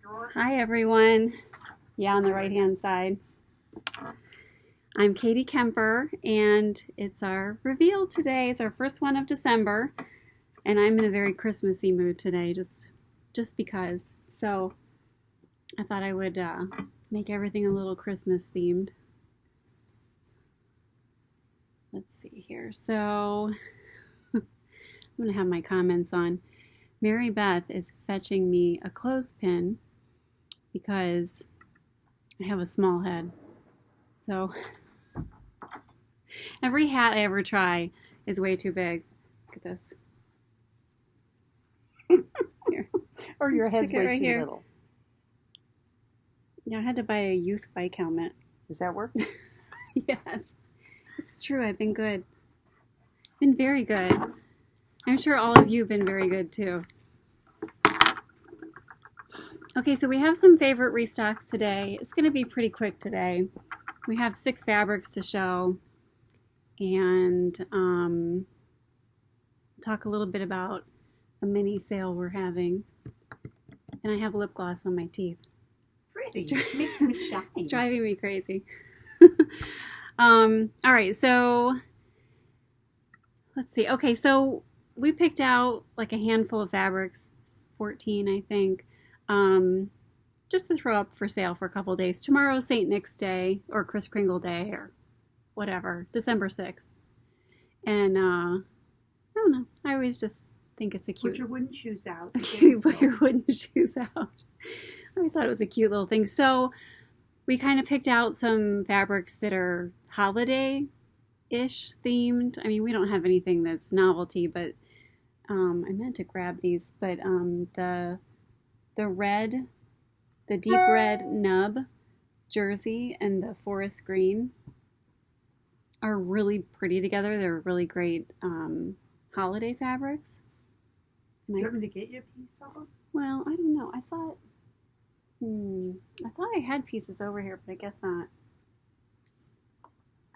drawer? Hi everyone. Yeah, on the right hand side. I'm Katie Kemper and it's our reveal today. It's our first one of December and I'm in a very Christmassy mood today just because. So I thought I would make everything a little Christmas themed. Let's see here. So I'm going to have my comments on. Mary Beth is fetching me a clothespin because I have a small head. So every hat I ever try is way too big. Look at this. Here. Or your head's Stick it way right too here. little. Yeah, I had to buy a youth bike helmet. Does that work? Yes, it's true. I've been good. Been very good. I'm sure all of you have been very good too. Okay, so we have some favorite restocks today. It's going to be pretty quick today. We have 6 fabrics to show and talk a little bit about a mini sale we're having. And I have lip gloss on my teeth. Pretty. Makes me shine. It's driving me crazy. All right, so let's see. Okay, so we picked out like a handful of fabrics, 14 I think, just to throw up for sale for a couple of days. Tomorrow's St. Nick's Day or Kris Kringle Day or whatever, December 6th. And I don't know, I always just think it's a cute... Put your wooden shoes out. Put your wooden shoes out. I always thought it was a cute little thing. So we kind of picked out some fabrics that are holiday-ish themed. I mean, we don't have anything that's novelty, but I meant to grab these. But the deep red nub jersey and the forest green are really pretty together. They're really great holiday fabrics. Do you want me to get you a piece of them? Well, I don't know. I thought I had pieces over here, but I guess not.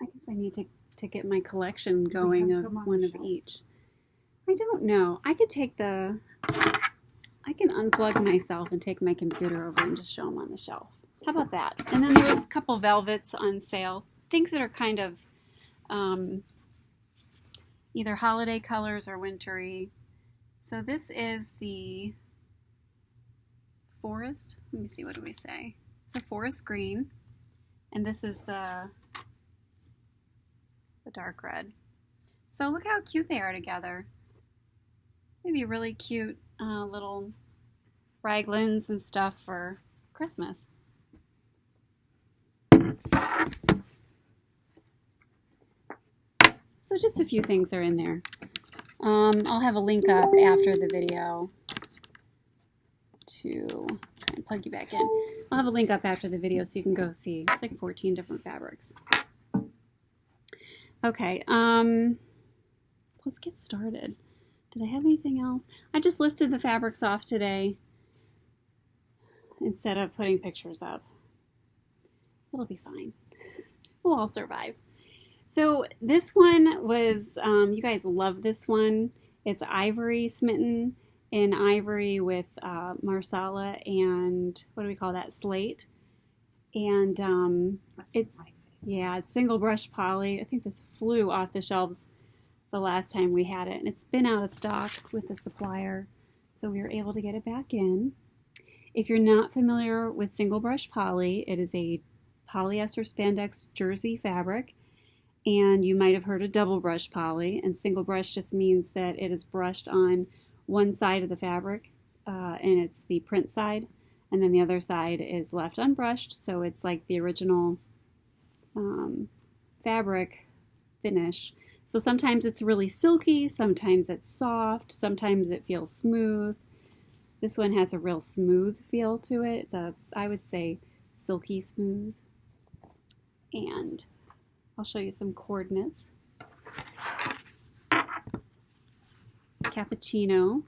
I guess I need to get my collection going of one of each. I don't know. I can unplug myself and take my computer over and just show them on the shelf. How about that? And then there was a couple velvets on sale. Things that are kind of either holiday colors or wintry. So this is the forest. Let me see, what do we say? It's a forest green. And this is the dark red. So look how cute they are together. Maybe really cute little raglans and stuff for Christmas. So just a few things are in there. I'll have a link up after the video to try and plug you back in. I'll have a link up after the video so you can go see. It's like 14 different fabrics. Okay, let's get started. Did I have anything else? I just listed the fabrics off today instead of putting pictures up. It'll be fine. We'll all survive. So this one was, you guys love this one. It's ivory smitten in ivory with marsala and what do we call that? Slate. And it's single brush poly. I think this flew off the shelves the last time we had it, and it's been out of stock with the supplier, so we were able to get it back in. If you're not familiar with single brush poly, it is a polyester spandex jersey fabric. And you might have heard of double brush poly, and single brush just means that it is brushed on one side of the fabric, and it's the print side, and then the other side is left unbrushed, so it's like the original fabric finish. So sometimes it's really silky, sometimes it's soft, sometimes it feels smooth. This one has a real smooth feel to it. It's I would say, silky smooth. And I'll show you some coordinates. Cappuccino,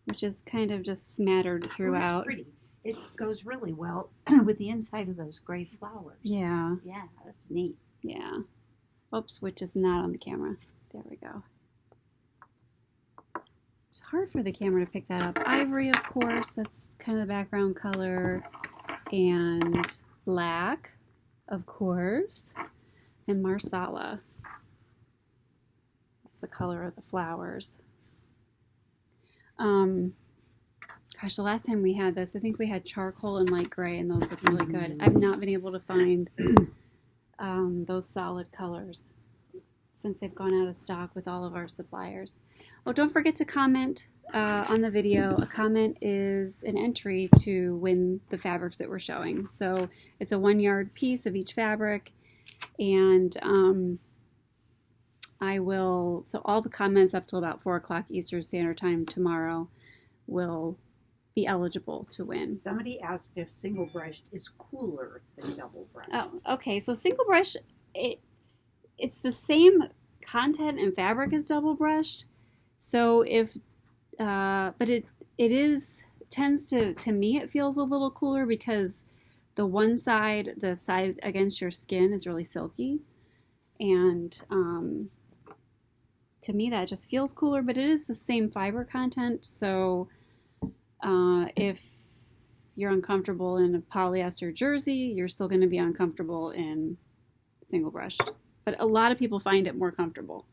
which is kind of just smattered throughout. Oh, it's pretty. It goes really well with the inside of those gray flowers. Yeah. Yeah, that's neat. Yeah. Oops, which is not on the camera. There we go. It's hard for the camera to pick that up. Ivory, of course, that's kind of the background color. And black, of course. And marsala. That's the color of the flowers. Gosh, the last time we had this, I think we had charcoal and light gray, and those look really good. I've not been able to find those solid colors since they've gone out of stock with all of our suppliers. Oh, don't forget to comment on the video. A comment is an entry to win the fabrics that we're showing. So it's a 1 yard piece of each fabric, and so all the comments up till about 4 o'clock Eastern Standard Time tomorrow will be eligible to win. Somebody asked if single brushed is cooler than double brushed. Oh, okay. So single brush, it's the same content and fabric as double brushed. So but it tends to me, it feels a little cooler because the side against your skin is really silky. And to me, that just feels cooler, but it is the same fiber content. So if you're uncomfortable in a polyester jersey, you're still going to be uncomfortable in single brushed. But a lot of people find it more comfortable.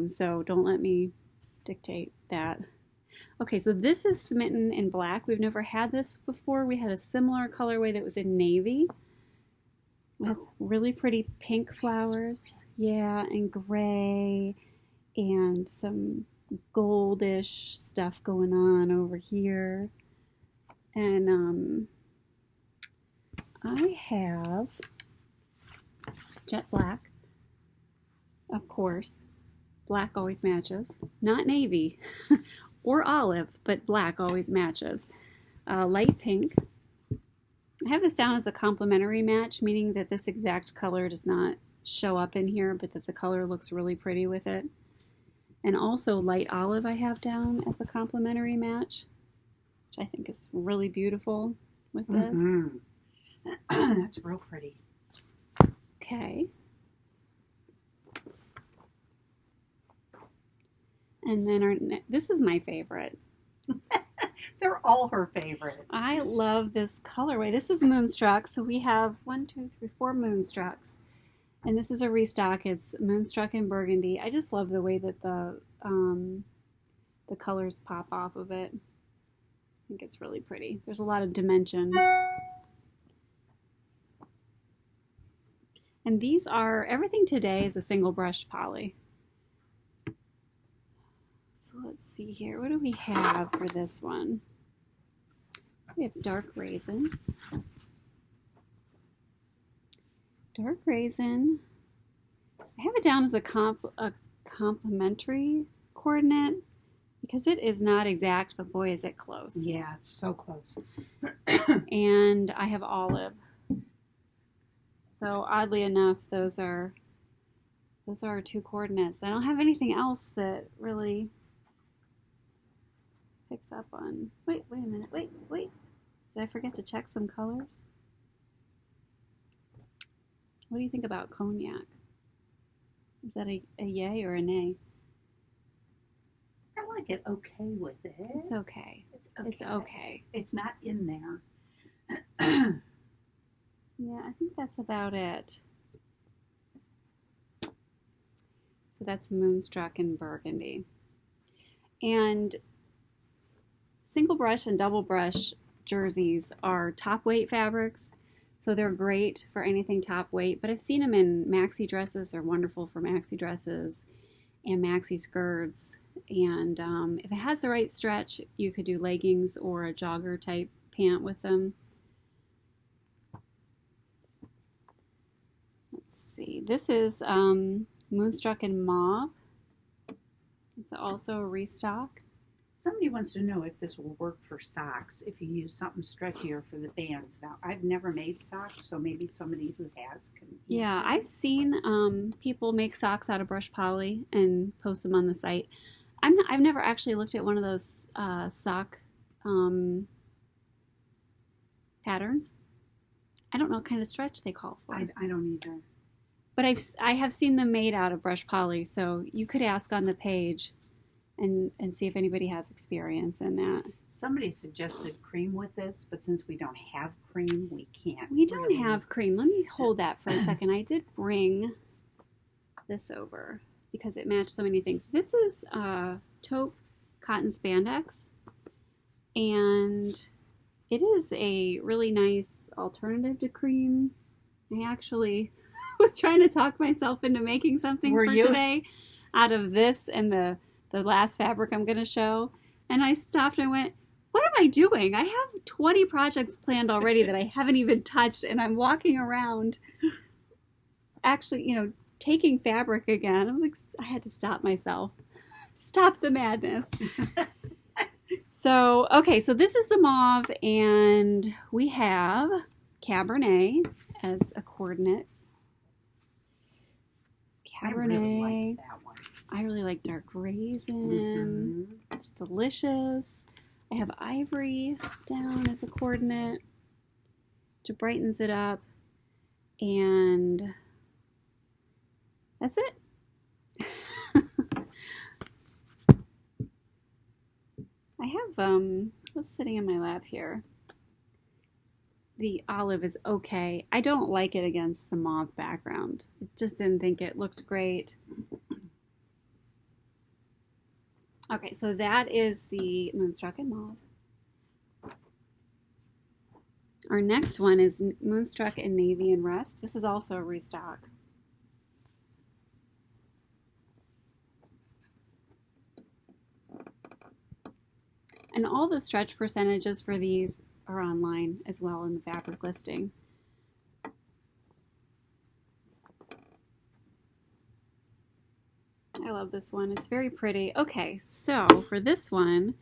So don't let me dictate that. Okay, so this is Smitten in black. We've never had this before. We had a similar colorway that was in navy. It has really pretty pink flowers. Yeah, and gray and some goldish stuff going on over here. And I have jet black, of course. Black always matches. Not navy or olive, but black always matches. Light pink. I have this down as a complementary match, meaning that this exact color does not show up in here, but that the color looks really pretty with it. And also light olive I have down as a complementary match, which I think is really beautiful with this. That's real pretty. Okay. And then this is my favorite. They're all her favorite. I love this colorway. This is Moonstruck. So we have 4 Moonstrucks. And this is a restock. It's Moonstruck in Burgundy. I just love the way that the colors pop off of it. I think it's really pretty. There's a lot of dimension. And these are, everything today is a single brushed poly. So let's see here. What do we have for this one? We have dark raisin. Dark raisin. I have it down as a complementary coordinate because it is not exact, but boy, is it close. Yeah, it's so close. And I have olive. So oddly enough, those are our 2 coordinates. I don't have anything else that really picks up on. Wait a minute. Wait. Did I forget to check some colors? What do you think about cognac? Is that a yay or a nay? I like it okay with it. It's okay. It's okay. It's okay. It's not in there. Yeah, I think that's about it. So that's Moonstruck in Burgundy. And single brush and double brush jerseys are top weight fabrics. So they're great for anything top weight, but I've seen them in maxi dresses. They're wonderful for maxi dresses and maxi skirts. And if it has the right stretch, you could do leggings or a jogger type pant with them. Let's see. This is Moonstruck in Mauve. It's also a restock. Somebody wants to know if this will work for socks, if you use something stretchier for the bands. Now, I've never made socks, so maybe somebody who has can. Yeah, I've seen people make socks out of brush poly and post them on the site. I've never actually looked at one of those sock patterns. I don't know what kind of stretch they call for. I don't either. But I have seen them made out of brush poly, so you could ask on the page and see if anybody has experience in that. Somebody suggested cream with this, but since we don't have cream, we can't. We don't really. have cream. Let me hold that for a second. I did bring this over because it matched so many things. This is taupe cotton spandex, and it is a really nice alternative to cream. I actually was trying to talk myself into making something Were for you? today out of this and the last fabric I'm going to show. And I stopped and I went, what am I doing? I have 20 projects planned already that I haven't even touched, and I'm walking around actually, taking fabric again. I'm like, I had to stop myself. Stop the madness. So, okay, so this is the mauve, and we have Cabernet as a coordinate. I Cabernet. really like that one. I really like dark raisin. It's delicious. I have ivory down as a coordinate, which brightens it up. And that's it. I have, what's sitting in my lap here? The olive is okay. I don't like it against the mauve background. I just didn't think it looked great. Okay, so that is the Moonstruck and Mauve. Our next one is Moonstruck and Navy and Rust. This is also a restock. And all the stretch percentages for these are online as well in the fabric listing. I love this one. It's very pretty. Okay, so for this one,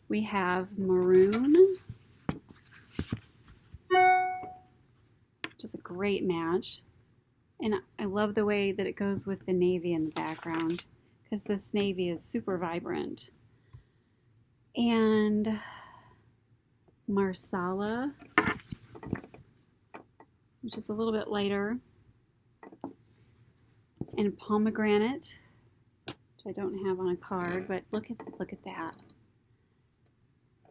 we have maroon, which is a great match. And I love the way that it goes with the navy in the background, because this navy is super vibrant. And marsala, which is a little bit lighter. And pomegranate, I don't have on a card, but look at that.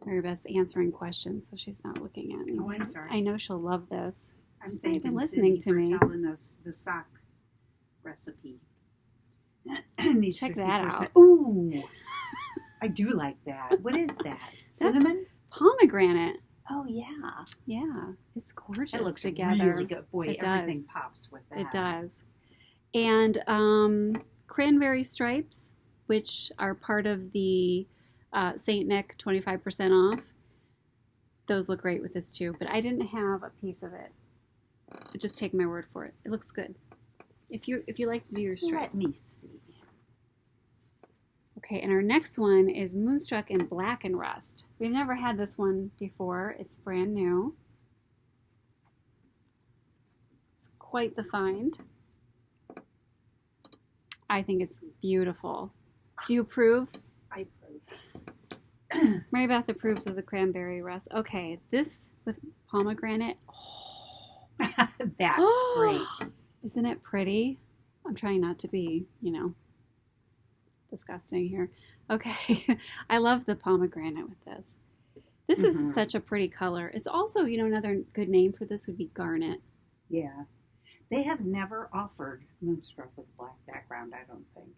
Mary Beth's answering questions, so she's not looking at me. Oh, I'm sorry. I know she'll love this. I'm She's not even thanking listening Cindy to for me. telling us the sock recipe. Check that out. Ooh, I do like that. What is that? Cinnamon? Pomegranate. Oh yeah. Yeah, it's gorgeous It looks together. really good. Boy, It everything does. pops with that. It does. And cranberry stripes, which are part of the St. Nick 25% off. Those look great with this too, but I didn't have a piece of it. But just take my word for it. It looks good. If you like to do your stripes. Let me see. Okay, and our next one is Moonstruck in Black and Rust. We've never had this one before. It's brand new. It's quite the find. I think it's beautiful. Do you approve? I approve. Mary Beth approves of the cranberry rust. Okay, this with pomegranate. That's great. Isn't it pretty? I'm trying not to be, disgusting here. Okay, I love the pomegranate with this. This is such a pretty color. It's also, another good name for this would be garnet. Yeah. They have never offered Moonstruck with a black background, I don't think.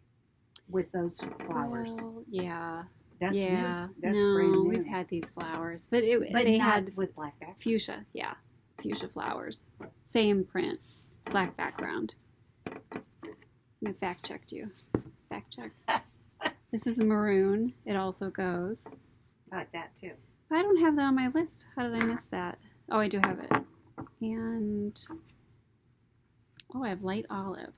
With those flowers. Well, yeah. That's yeah. new. That's brand No, new. we've had these flowers, but But they not had with black background. fuchsia. Yeah, fuchsia flowers. Same print, black background. I fact checked you. Fact check. This is maroon. It also goes. I like that too. I don't have that on my list. How did I miss that? Oh, I do have it. And I have light olive.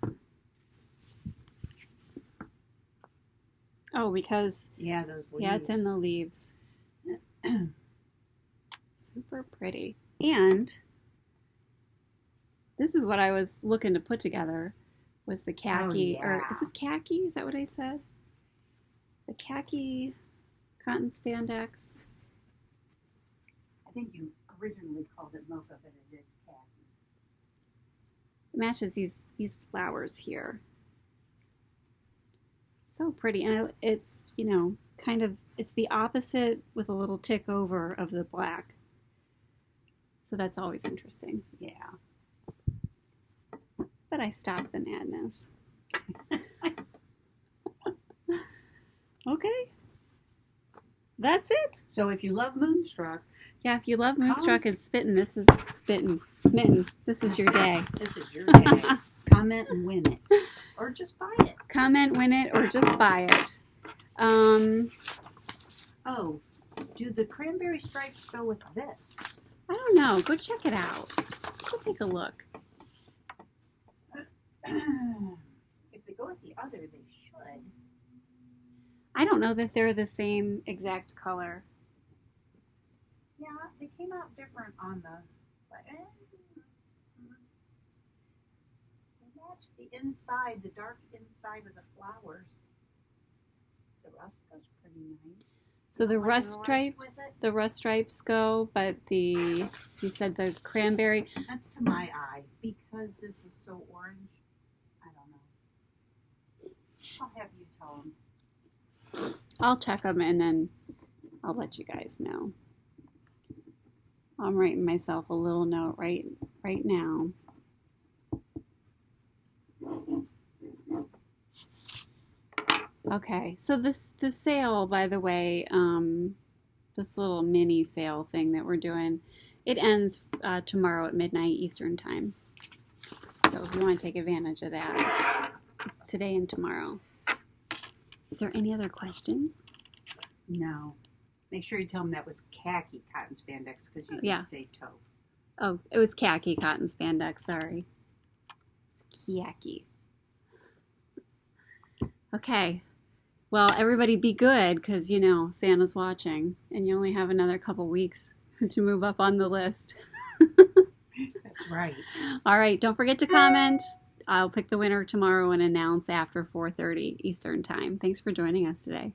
Oh, because Yeah, those leaves. yeah, it's in the leaves. Super pretty. And this is what I was looking to put together was the khaki, or is this khaki? Is that what I said? The khaki cotton spandex. I think you originally called it mocha, but it is khaki. It matches these flowers here. So pretty, and it's you know, kind of, it's the opposite with a little tick over of the black. So that's always interesting. Yeah. But I stopped the madness. Okay. That's it. So if you love Moonstruck, Yeah, if you love Moonstruck and smitten, this is smitten. This is your day. this is your day. Comment and win it. Or just buy it. Comment, win it, or just buy it. Oh, do the cranberry stripes go with this? I don't know. Go check it out. Go take a look. If they go with the other, they should. I don't know that they're the same exact color. Yeah, they came out different on the. They match the inside, the dark inside of the flowers. The rust goes pretty nice. So the Like rust stripes go, but you said the cranberry. That's to my eye because this is so orange. I don't know. I'll have you tell them. I'll check them and then I'll let you guys know. I'm writing myself a little note right now. Okay, so the sale, by the way, this little mini sale thing that we're doing, it ends tomorrow at midnight Eastern time. So if you want to take advantage of that, it's today and tomorrow. Is there any other questions? No. Make sure you tell them that was khaki cotton spandex because you didn't say taupe. Oh, it was khaki cotton spandex, sorry. It's khaki. Okay. Well, everybody be good because, you know, Santa's watching and you only have another couple weeks to move up on the list. That's right. All right. Don't forget to comment. I'll pick the winner tomorrow and announce after 4:30 Eastern time. Thanks for joining us today.